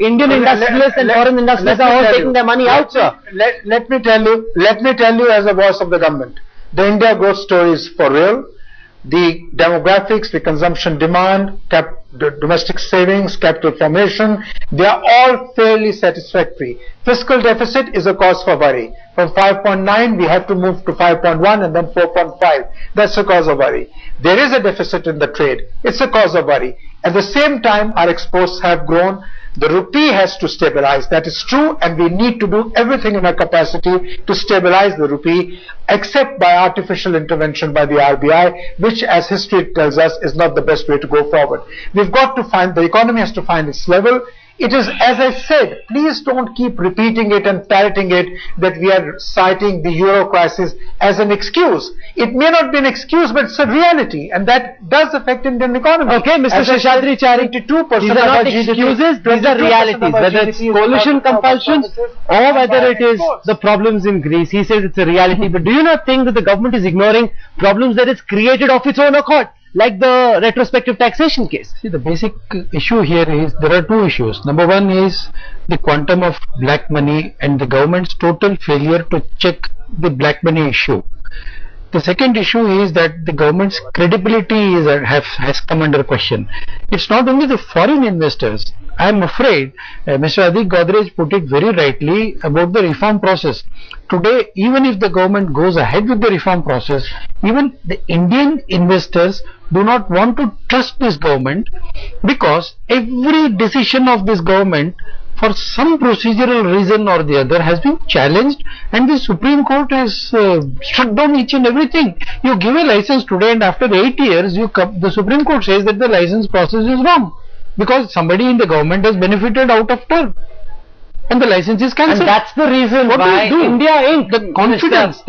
Indian industrialists and foreign industrialists are all taking their money out, sir. Let me tell you as a voice of the government, the India growth story is for real. The demographics, the consumption demand, the domestic savings, capital formation, they are all fairly satisfactory. Fiscal deficit is a cause for worry. From 5.9 we have to move to 5.1 and then 4.5. That's a cause of worry. There is a deficit in the trade. It's a cause of worry. At the same time, our exports have grown. The rupee has to stabilize. That is true, and we need to do everything in our capacity to stabilize the rupee, except by artificial intervention by the RBI, which, as history tells us, is not the best way to go forward. We've got to find, the economy has to find its level. It is, as I said, please don't keep repeating it and parroting it that we are citing the euro crisis as an excuse. It may not be an excuse, but it's a reality, and that does affect Indian economy. Okay, Mr. Seshadri-Chari, these are not excuses, these are realities. Whether it's coalition compulsions or whether it is the problems in Greece, he says it's a reality. But do you not think that the government is ignoring problems that it's created of its own accord? Like the retrospective taxation case. See, the basic issue here is there are two issues. Number one is the quantum of black money and the government's total failure to check the black money issue. The second issue is that the government's credibility has come under question. It's not only the foreign investors. I am afraid Mr. Adik Godrej put it very rightly about the reform process. Today, even if the government goes ahead with the reform process, even the Indian investors do not want to trust this government, because every decision of this government, for some procedural reason or the other, has been challenged, and the Supreme Court has struck down each and everything. You give a license today, and after 8 years, the Supreme Court says that the license process is wrong, because somebody in the government has benefited out of turn, and the license is cancelled. And that's the reason why India Inc. The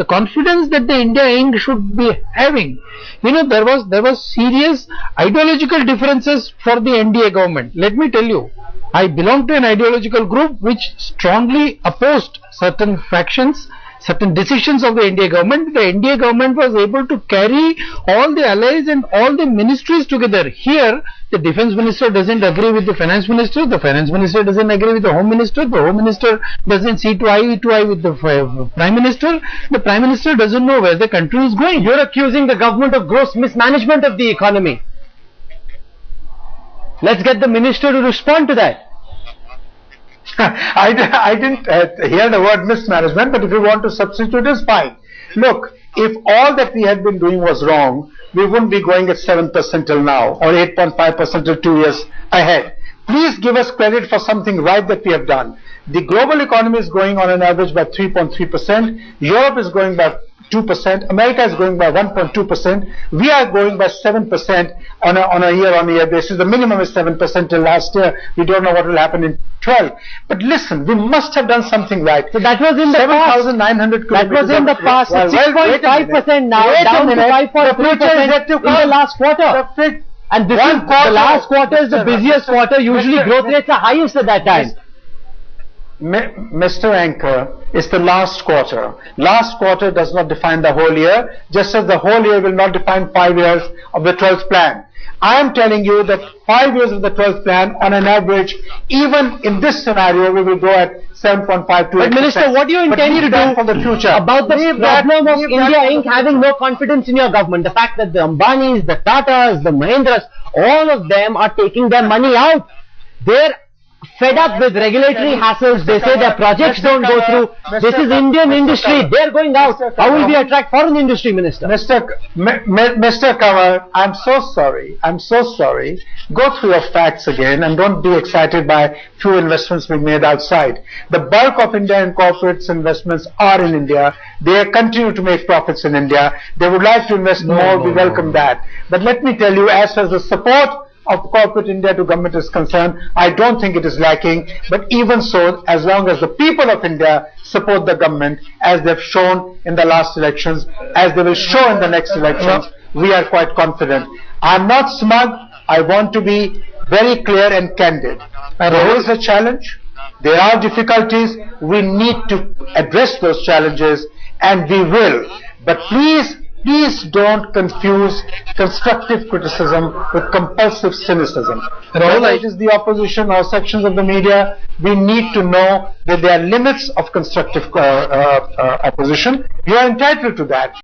confidence that the India Inc. should be having. You know, there was serious ideological differences for the NDA government. Let me tell you, I belong to an ideological group which strongly opposed certain factions, certain decisions of the NDA government. The NDA government was able to carry all the allies and all the ministries together. Here, the defense minister doesn't agree with the finance minister doesn't agree with the home minister doesn't see eye to eye with the prime minister doesn't know where the country is going. You're accusing the government of gross mismanagement of the economy. Let's get the minister to respond to that. I didn't hear the word mismanagement, but if you want to substitute, it's fine. Look, if all that we had been doing was wrong, we wouldn't be going at 7% till now, or 8.5% till 2 years ahead. Please give us credit for something right that we have done. The global economy is growing on an average by 3.3%. Europe is growing by 2%. America is growing by 1.2%. We are growing by 7% on a year-on-year basis. The minimum is 7% till last year. We don't know what will happen in 12. But listen, we must have done something right. So that was in the past. 7,900 That was in the past. 6.5% now, down to 5.3% in the last quarter. And this is the last quarter is the busiest quarter. Usually growth rates are highest at that time. Mr. Anchor, it's the last quarter. Last quarter does not define the whole year, just as the whole year will not define 5 years of the 12th plan. I am telling you that 5 years of the 12th plan, on an average, even in this scenario, we will grow at 7.5 to 8%. But Minister, what do you intend to do for the future about the problem of India Inc. having no confidence in your government? The fact that the Ambanis, the Tatas, the Mahindras, all of them are taking their money out. They're fed up with regulatory hassles. They say their projects don't go through. This is Indian industry. They're going out. How will we attract foreign industry, Minister? Mr. Kanwar, I'm so sorry. I'm so sorry. Go through your facts again and don't be excited by few investments being made outside. The bulk of Indian corporates investments are in India. They continue to make profits in India. They would like to invest more. We welcome that. But let me tell you, as far as the support of corporate India to government is concerned, I don't think it is lacking. But even so, as long as the people of India support the government, as they've shown in the last elections, as they will show in the next elections, we are quite confident. I'm not smug. I want to be very clear and candid. There is a challenge. There are difficulties. We need to address those challenges, and we will. But please please don't confuse constructive criticism with compulsive cynicism. Rahul, Whether it is the opposition or sections of the media, we need to know that there are limits of constructive opposition. You are entitled to that.